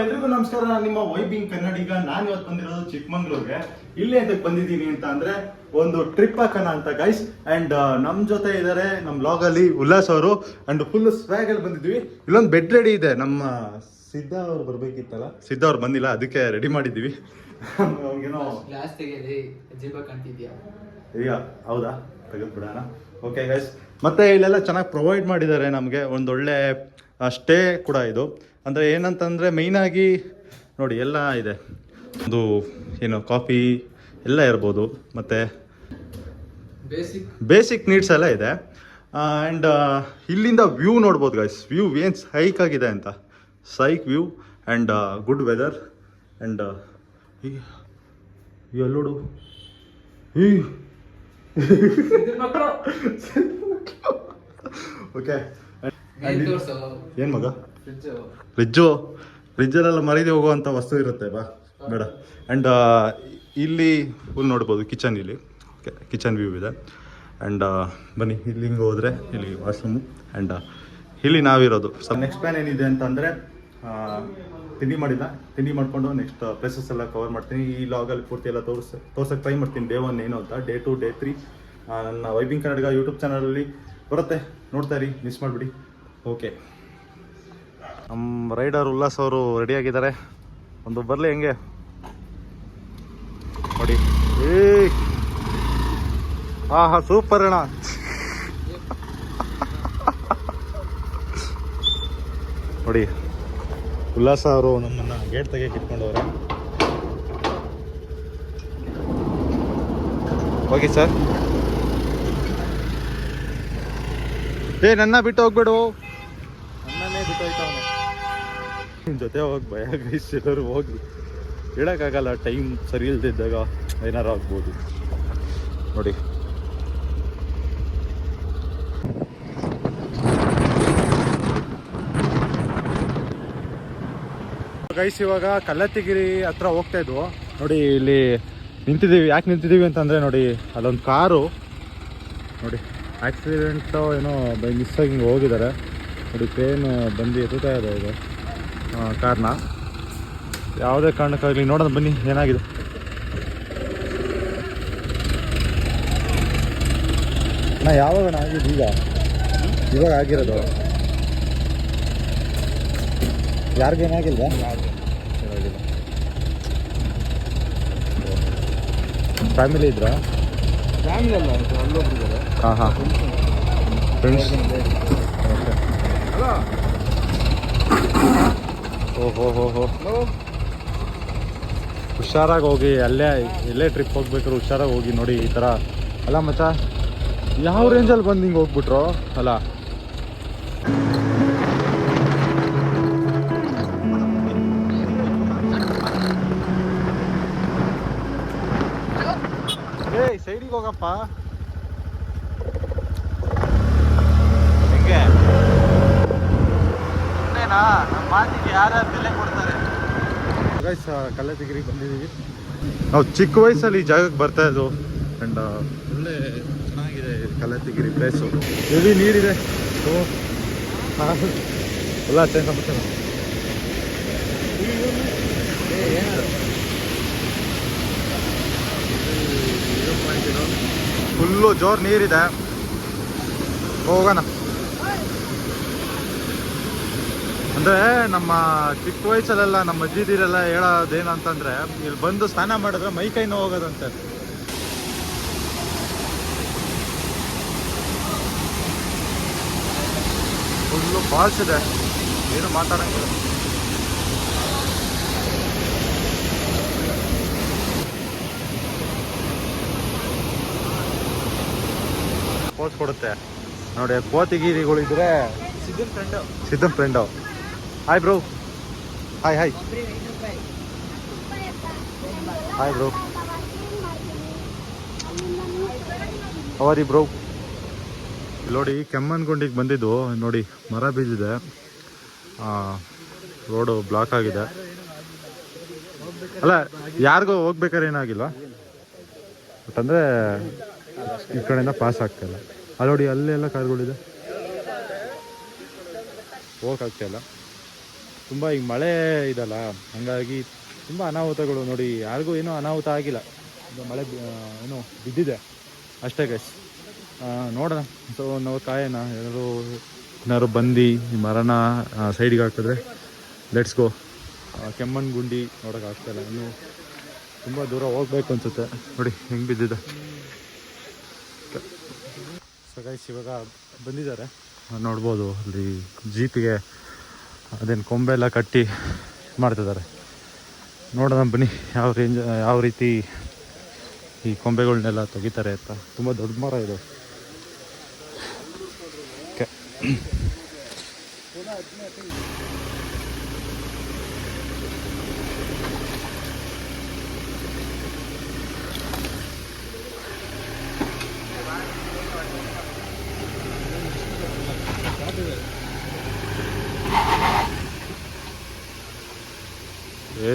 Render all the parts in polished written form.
ಎಲ್ರಿಗೂ ನಮಸ್ಕಾರ. ನಾನು ನಿಮ್ಮ ವೈಬಿಂಗ್ ಕನ್ನಡಿಗ. ನಾನು ಇವತ್ತು ಬಂದಿರೋದು ಚಿಕ್ಕಮಂಗ್ಳೂರ್ಗೆ. ಇಲ್ಲಿ ಅಂತಕ್ಕೆ ಬಂದಿದ್ದೀನಿ ಅಂತ ಅಂದ್ರೆ ಒಂದು ಟ್ರಿಪ್ ಹಾಕೋಣ ಅಂತ ಗೈಸ್. ಅಂಡ್ ನಮ್ ಜೊತೆ ಇದಾರೆ ನಮ್ಮ ವ್ಲಾಗ್ ಅಲ್ಲಿ ಉಲ್ಲಾಸ್ ಅವರು. ಅಂಡ್ ಫುಲ್ ಸ್ವ್ಯಾಗ್ ಅಲ್ಲಿ ಬಂದಿದ್ವಿ. ಇಲ್ಲೊಂದು ಬೆಡ್ ರೆಡಿ ಇದೆ. ನಮ್ಮ ಸಿದ್ಧ ಅವ್ರು ಬರ್ಬೇಕಿತ್ತಲ್ಲ, ಸಿದ್ಧ ಅವ್ರು ಬಂದಿಲ್ಲ, ಅದಕ್ಕೆ ರೆಡಿ ಮಾಡಿದ್ದೀವಿ. ಅವ್ನಿಗೇನೋ ಗ್ಲಾಸ್ ತೆಗೆದಿ ಜೀವ ಕಾಣ್ತಿದ್ಯಾ? ಈಗ ಹೌದಾ, ತೆಗೆದ್ಬಿಡೋಣ. ಓಕೆ ಗೈಸ್, ಮತ್ತೆ ಇಲ್ಲೆಲ್ಲ ಚೆನ್ನಾಗಿ ಪ್ರೊವೈಡ್ ಮಾಡಿದ್ದಾರೆ ನಮಗೆ. ಒಂದೊಳ್ಳೆ ಸ್ಟೇ ಕೂಡ ಇದು. ಅಂದರೆ ಏನಂತಂದರೆ ಮೇಯ್ನಾಗಿ ನೋಡಿ ಎಲ್ಲ ಇದೆ. ಒಂದು ಏನು ಕಾಫಿ ಎಲ್ಲ ಇರ್ಬೋದು, ಮತ್ತು ಬೇಸಿಕ್ ನೀಡ್ಸ್ ಎಲ್ಲ ಇದೆ. ಆ್ಯಂಡ್ ಇಲ್ಲಿಂದ ವ್ಯೂ ನೋಡ್ಬೋದು ಗೈಸ್. ವ್ಯೂ ಏನು ಸೈಕ್ ಆಗಿದೆ ಅಂತ, psych view and good weather. And ಎಲ್ಲೋಡು ಈ ಓಕೆ. ಏನು ಮಗ? ಫ್ರಿಜ್ಜಲ್ಲೆಲ್ಲ ಮರೀದಿ ಹೋಗುವಂಥ ವಸ್ತು ಇರುತ್ತೆ, ಬಾ ಬೇಡ. ಆ್ಯಂಡ್ ಇಲ್ಲಿ ಫುಲ್ ನೋಡ್ಬೋದು ಕಿಚನ್. ಇಲ್ಲಿ ಓಕೆ, ಕಿಚನ್ ವ್ಯೂ ಇದೆ. ಆ್ಯಂಡ್ ಬನ್ನಿ, ಇಲ್ಲಿ ಹಿಂಗೆ ಹೋದರೆ ಇಲ್ಲಿ ವಾಶ್ರೂಮು. ಆ್ಯಂಡ್ ಇಲ್ಲಿ ನಾವಿರೋದು. ಸೊ ನೆಕ್ಸ್ಟ್ ಪ್ಲ್ಯಾನ್ ಏನಿದೆ ಅಂತಂದರೆ, ತಿಂಡಿ ಮಾಡಿಲ್ಲ, ತಿಂಡಿ ಮಾಡಿಕೊಂಡು ನೆಕ್ಸ್ಟ್ ಪ್ಲೇಸಸ್ ಎಲ್ಲ ಕವರ್ ಮಾಡ್ತೀನಿ. ಈ ಲಾಗಲ್ಲಿ ಪೂರ್ತಿ ಎಲ್ಲ ತೋರ್ಸೋಕ್ಕೆ ಟ್ರೈ ಮಾಡ್ತೀನಿ. ಡೇ 1 ಏನು ಅಂತ, ಡೇ 2, ಡೇ 3 ನನ್ನ ವೈಬಿಂಗ್ ಕನ್ನಡಿಗ ಯೂಟ್ಯೂಬ್ ಚಾನಲಲ್ಲಿ ಬರುತ್ತೆ, ನೋಡ್ತಾ ಇರಿ, ಮಿಸ್ ಮಾಡಿಬಿಡಿ. ಓಕೆ, ನಮ್ಮ ರೈಡರ್ ಉಲ್ಲಾಸ್ ಅವರು ರೆಡಿಯಾಗಿದ್ದಾರೆ. ಒಂದು ಬರಲಿ ಹೆಂಗೆ ನೋಡಿ. ಹಾ ಸೂಪರ್ ಅಣ್ಣ. ನೋಡಿ, ಉಲ್ಲಾಸ ಅವರು ನಮ್ಮನ್ನು ಗೇಟ್ ತೆಗೆಯಕ್ಕೆ ಇಟ್ಕೊಂಡವ್ರೆ. ಹೋಗಿ ಸರ್. ನನ್ನ ಬಿಟ್ಟು ಹೋಗ್ಬೇಡು, ನನ್ನನ್ನೇ ಬಿಟ್ಟು ಹೋಯ್ತವನೆ. ನಿಮ್ಮ ಜೊತೆ ಹೋಗಿ ಭಯ ಗೈಸ್. ಎಲ್ಲರೂ ಹೋಗಿ ಹೇಳೋಕ್ಕಾಗಲ್ಲ, ಟೈಮ್ ಸರಿ ಇಲ್ದಿದ್ದಾಗ ಏನಾರು ಆಗ್ಬೋದು. ನೋಡಿ ಗೈಸ್, ಇವಾಗ ಕಲ್ಲತ್ತಿಗಿರಿ ಹತ್ರ ಹೋಗ್ತಾ ಇದ್ವು. ನೋಡಿ ಇಲ್ಲಿ ನಿಂತಿದ್ದೀವಿ. ಯಾಕೆ ನಿಂತಿದ್ದೀವಿ ಅಂತಂದರೆ ನೋಡಿ, ಅಲ್ಲೊಂದು ಕಾರು ನೋಡಿ ಆಕ್ಸಿಡೆಂಟು ಏನೋ ಬೈ ಮಿಸ್ಸಾಗಿ ಹಿಂಗೆ ಹೋಗಿದ್ದಾರೆ. ನೋಡಿ ಟ್ರೈನ್ ಬಂದು ಎತ್ತುತ್ತಾ ಇದೆ ಇದು ಕಾರ್ನ. ಯಾವುದೇ ಕಾರಣಕ್ಕಾಗಲಿ ನೋಡೋಣ ಬನ್ನಿ ಏನಾಗಿದೆ. ಯಾವಾಗ ಆಗಿದ್ದು? ಇವಾಗ ಆಗಿರೋದು. ಯಾರಿಗೇನಾಗಿಲ್ವಾ? ಫ್ಯಾಮಿಲಿ ಇದ್ರಾ? ಫ್ಯಾಮಿಲಿ ಅಲ್ಲ, ಅಲ್ಲೋಗಿದ್ದಾರೆ. ಹಾಂ ಫ್ರೆಂಡ್ಸ್. ಓಹೋ ಹುಷಾರಾಗಿ ಹೋಗಿ. ಎಲ್ಲೇ ಟ್ರಿಪ್ ಹೋಗ್ಬೇಕಾದ್ರು ಹುಷಾರಾಗಿ ಹೋಗಿ. ನೋಡಿ ಈ ಥರ ಅಲ್ಲ ಮಚ್ಚ, ಯಾವ ರೇಂಜಲ್ಲಿ ಬಂದು ಹಿಂಗೆ ಹೋಗ್ಬಿಟ್ರು ಅಲ್ಲ. ಸೈಡಿಗೆ ಹೋಗಪ್ಪ. ಹೆಂಗೆ ಇನ್ನೇನಾ ನಮ್ಮ ಮಾತಿಗೆ ಯಾರ್ಯಾರು ಬೆಲೆ ಕೊಡ್ತಾರೆ ಗೈಸ್. ಕಲ್ಲತ್ತಿಗಿರಿಗೆ ಬಂದಿದ್ದೀವಿ ನಾವು. ಚಿಕ್ಕ ವಯಸ್ಸಲ್ಲಿ ಈ ಜಾಗಕ್ಕೆ ಬರ್ತಾ ಇದ್ವು. ಆ್ಯಂಡ್ ಒಳ್ಳೆ ಚೆನ್ನಾಗಿದೆ ಕಲ್ಲತ್ತಿಗಿರಿ ಪ್ಲೇಸು. ಎಲ್ಲಿ ನೀರಿದೆ. ಎಲ್ಲ ಚೇಂಜ್ ಸಮಾಚಾರ. ಫುಲ್ಲು ಜೋರು ನೀರಿದೆ. ಹೋಗೋಣ. ಅಂದರೆ ನಮ್ಮ ಚಿಕ್ಕ ವಯಸ್ಸಲ್ಲೆಲ್ಲ ನಮ್ಮ ಅಜ್ಜಿದಿರೆಲ್ಲ ಹೇಳೋದೇನಂತಂದರೆ, ಇಲ್ಲಿ ಬಂದು ಸ್ನಾನ ಮಾಡಿದ್ರೆ ಮೈ ಕೈ ನೋವು ಹೋಗೋದಂತೆ. ಫುಲ್ಲು ಫಾಲ್ಸ್ ಇದೆ, ಏನು ಮಾತಾಡೋಂಗಿಲ್ಲ. ಪೋಸ್ ಕೊಡುತ್ತೆ ನೋಡಿ. ಕೋತಿಗಿರಿಗಳಿದ್ರೆ Siddan friend. Hi bro. Hi bro. ಅವರಿ ಬ್ರೋ. ನೋಡಿ ಕೆಮ್ಮನ್ಗುಂಡಿಗೆ ಬಂದಿದ್ದು. ನೋಡಿ ಮರ ಬೀಜಿದೆ, ರೋಡು ಬ್ಲಾಕ್ ಆಗಿದೆ. ಅಲ್ಲ ಯಾರಿಗೂ ಹೋಗ್ಬೇಕಾದ್ರೆ ಏನಾಗಿಲ್ವಾ? ಬಟ್ ಅಂದರೆ ಈ ಕಡೆಯಿಂದ ಪಾಸ್ ಆಗ್ತಾಯಿಲ್ಲ. ಅಲ್ಲಿ ನೋಡಿ ಅಲ್ಲೆಲ್ಲ ಕಾರ್ಗಳಿದೆ, ಹೋಗೋಕ್ಕಾಗ್ತಾಯಿಲ್ಲ. ತುಂಬ ಈಗ ಮಳೆ ಇದಲ್ಲ, ಹಾಗಾಗಿ ತುಂಬ ಅನಾಹುತಗಳು ನೋಡಿ. ಯಾರಿಗೂ ಏನೂ ಅನಾಹುತ ಆಗಿಲ್ಲ, ಇದು ಮಳೆ ಏನೋ ಬಿದ್ದಿದೆ ಅಷ್ಟೇ ಗೈಸ್. ನೋಡೋಣ, ಸೊ ನಾವು ಕಾಯೋಣ. ಏನಾದ್ರು ಬಂದು ಈ ಮರನ ಸೈಡಿಗೆ ಹಾಕಿದ್ರೆ ಲೆಟ್ಸ್ ಗೋ. ಕೆಮ್ಮಣ್ಣುಗುಂಡಿ ನೋಡೋಕ್ಕಾಗ್ತಾಯಿಲ್ಲ, ಇನ್ನೂ ತುಂಬ ದೂರ ಹೋಗ್ಬೇಕು ಅನಿಸುತ್ತೆ. ನೋಡಿ ಹೆಂಗೆ ಬಿದ್ದಿದೆ. ಸೊ ಗೈಸ್ ಇವಾಗ ಬಂದಿದ್ದಾರೆ, ನೋಡ್ಬೋದು. ಅಲ್ಲಿ ಜೀಪಿಗೆ ಅದೇನು ಕೊಂಬೆಲ್ಲ ಕಟ್ಟಿ ಮಾಡ್ತಿದ್ದಾರೆ. ನೋಡೋಣ ಬನ್ನಿ ಯಾವ ರೀತಿ ಈ ಕೊಂಬೆಗಳನ್ನೆಲ್ಲ ತೆಗಿತಾರೆ ಅಂತ. ತುಂಬ ದೊಡ್ಡ ಮರ ಇದು. ಓಕೆ,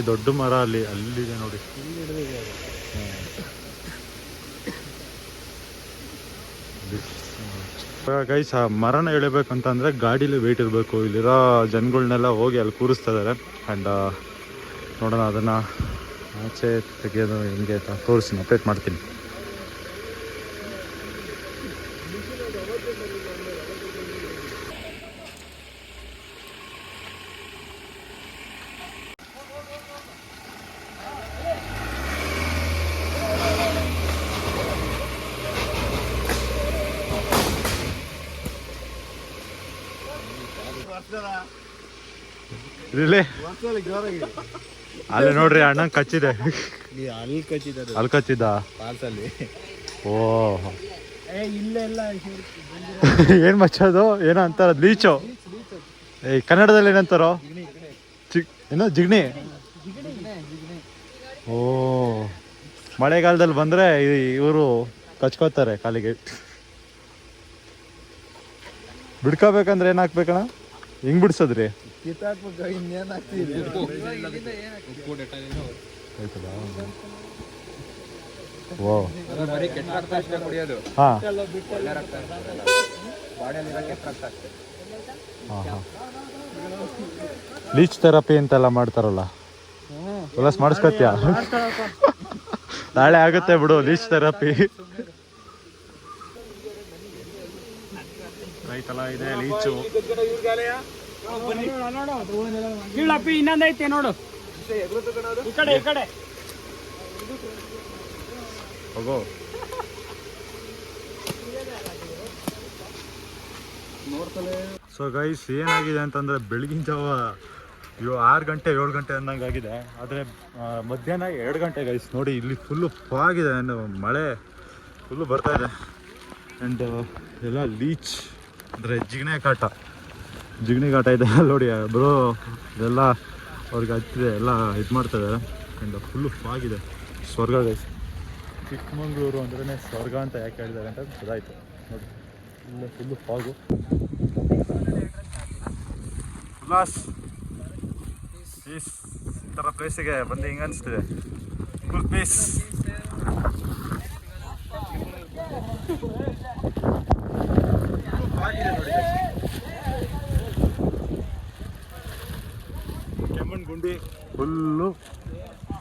ದೊಡ್ಡ ಮರ ಅಲ್ಲಿದೆ ನೋಡಿ. ಗೈಸ್ ಆ ಮರನ ಎಳಿಬೇಕಂತಂದರೆ ಗಾಡೀಲಿ ವೆಯ್ಟ್ ಇರಬೇಕು. ಇಲ್ಲಿರೋ ಜನಗಳನ್ನೆಲ್ಲ ಹೋಗಿ ಅಲ್ಲಿ ಕೂರಿಸ್ತಾ ಇದ್ದಾರೆ. ಆ್ಯಂಡ್ ನೋಡೋಣ ಅದನ್ನು ಆಚೆ ತೆಗೆಯೋದು ಹೆಂಗೆ ಅಂತ ತೋರಿಸ್ತೀನಿ, ಅಪ್ಡೇಟ್ ಮಾಡ್ತೀನಿ. ಇಲ್ಲಿ ಅಲ್ಲಿ ನೋಡ್ರಿ ಅಣ್ಣ ಕಚ್ಚಿದೆ. ಅಲ್ಲಿ ಕಚ್ಚಿದ್ದ ಓ ಏನ್ ಮಚ್ಚದು ಏನೋ ಅಂತಾರ ಲೀಚು. ಕನ್ನಡದಲ್ಲಿ ಏನಂತಾರೋ ಏನೋ ಜಿಗ್ಣಿ. ಓ ಮಳೆಗಾಲದಲ್ಲಿ ಬಂದ್ರೆ ಇವರು ಕಚ್ಕೋತಾರೆ ಕಾಲಿಗೆ. ಬಿಡ್ಕೋಬೇಕಂದ್ರೆ ಏನ್ ಹಾಕ್ಬೇಕಣ್ಣ? ಹೆಂಗ್ ಬಿಡ್ಸದ್ರಿ? ಲೀಚ್ ಥೆರಪಿ ಅಂತೆಲ್ಲ ಮಾಡ್ತಾರಲ್ಲ, ಪ್ಲಸ್ ಮಾಡಿಸ್ಕೊತ್ಯಾ? ನಾಳೆ ಆಗುತ್ತೆ ಬಿಡು ಲೀಚ್ ಥೆರಪಿ. ರೈತಲ್ಲ ಇದೆ ಲೀಚು. ಇನ್ನೊಂದೈತೆ ನೋಡು, ಈ ಕಡೆ ಈ ಕಡೆ ಹೋಗೋ. ಸೊ ಗೈಸ್ ಏನಾಗಿದೆ ಅಂತಂದರೆ ಬೆಳಗಿನ ಜಾವ 6 ಗಂಟೆ 7 ಗಂಟೆ ಅನ್ನಂಗೆ ಆಗಿದೆ. ಆದರೆ ಮಧ್ಯಾಹ್ನ 2 ಗಂಟೆ ಗೈಸ್ ನೋಡಿ ಇಲ್ಲಿ ಫುಲ್ಲು ಫಾಗಿದೆ. ಆ್ಯಂಡ್ ಮಳೆ ಫುಲ್ಲು ಬರ್ತಾಯಿದೆ. ಆ್ಯಂಡ್ ಎಲ್ಲ ಲೀಚ್ ಅಂದರೆ ಜಿಗಣೆ ಕಾಟ ಇದೆ ನೋಡಿ ಬ್ರೋ. ಇದೆಲ್ಲ ಅವ್ರಿಗೆ ಹತ್ತಿದೆ, ಎಲ್ಲ ಇದು ಮಾಡ್ತಾಯಿದ್ದಾರೆ. ಆ್ಯಂಡ್ ಫುಲ್ಲು ಫಾಗಿದೆ. ಸ್ವರ್ಗ ಗೈಸ್. ಚಿಕ್ಕಮಂಗ್ಳೂರು ಅಂದ್ರೇ ಸ್ವರ್ಗ ಅಂತ ಯಾಕೆ ಹೇಳಿದ್ದಾರೆ ಅಂತ ಗೊತ್ತಾಯ್ತು ನೋಡಿ. ಇಲ್ಲೇ ಫುಲ್ಲು ಫಾಗು. ಉಲ್ಲಾಸ್ ಈ ಥರ ಪ್ಲೇಸಿಗೆ ಬಂದು ಹಿಂಗೆ ಅನಿಸ್ತಿದೆ. Full peace. Kemmangundi full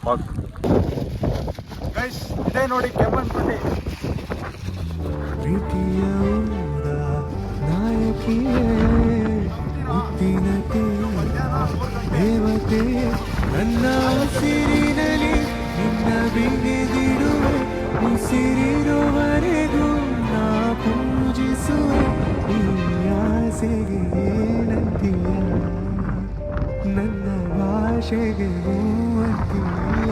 fog guys. ಇದೇ ನೋಡಿ ಕೆಮ್ಮಣ್ಣುಗುಂಡಿ. ಪ್ರೀತಿಯ ನಾಯಕಿಯೇ ಮುತ್ತಿನತೆ ದೇವತೆ ನನ್ನ ಉಸಿರಿನಲ್ಲಿ ನಿನ್ನ ಬಿಗಿದಿಡುವೆ. ಉಸಿರಿರುವವರೆಗೂ ನಾ ಪೂಜಿಸುವೆ. ಈ ಆಸೆಗೆ ಏನಂತೀಯ, ನನ್ನ ಭಾಷೆಗೆ ಹೂವಂತೀಯ.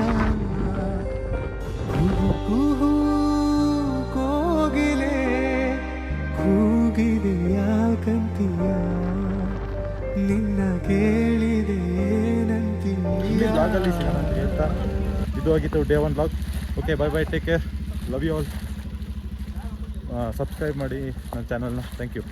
ಕುಹು ಕೋಗಿಲೆ ಕೂಗಿದೆ ಯಾಕಂತೀಯ, ನಿನ್ನ ಕೇಳಿದೆ ಏನಂತೀಯ. ಬ್ಲಾಗಲ್ಲಿ ಸಿಗೋಣ ಅಂತ ಹೇಳ್ತಾ ಇದು ಆಗಿತ್ತು day 1 blog. Okay, bye bye, take care, love you all. Subscribe ಮಾಡಿ ನನ್ನ ಚಾನಲ್ನ. Thank you.